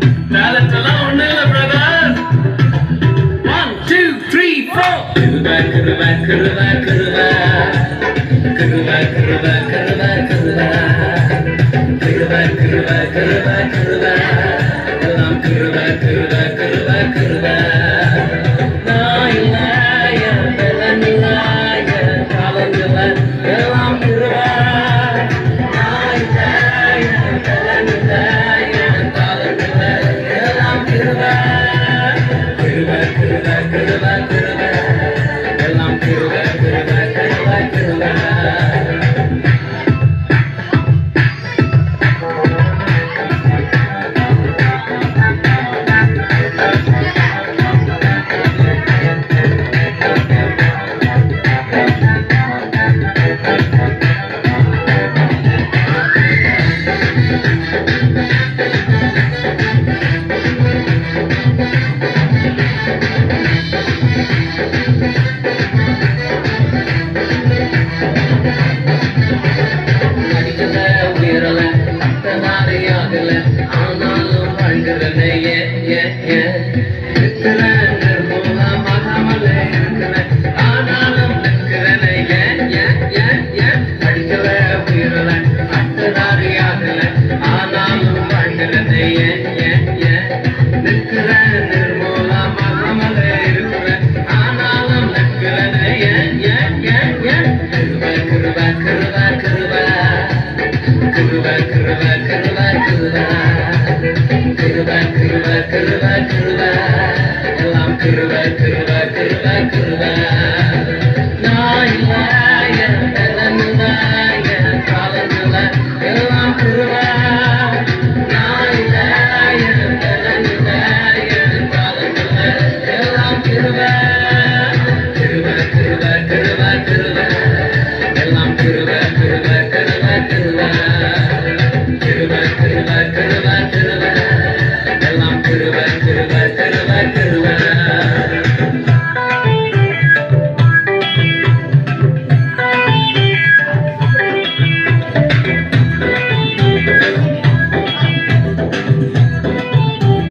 Talent alone, brother. 1, 2, 3, 4. Kırva, kırva, kırva, kırva. Kırva, kırva, kırva, kırva. Kırva, kırva, kırva, kırva. Kırva, kırva, kırva, kırva, kırva. Laya, laya, belan laya, kalan belan, belan kırva. Laya, laya, belan laya, kalan belan, belan kırva. Kırva, kırva, kırva, kırva. Belan kırva, kırva, kırva, kırva. அடிக்கல உயரல அட்டதாரி ஆகல ஆனாலும் வாழ்கிறனே இருக்கிறேன் நிர்மூலமாகாமல இருக்கிறேன் ஆனாலும் நிற்கிறனே அடிக்கல உயரல அட்டதாரி ஆகல ஆனாலும் வாழ்கிறனே நிற்கிறேன் நிர்மூலமாகாமல இருக்கிறேன் ஆனாலும் நிற்கிறனே கிருப கிருப கிருப கிருப கிருப கிருப கிருப கிருப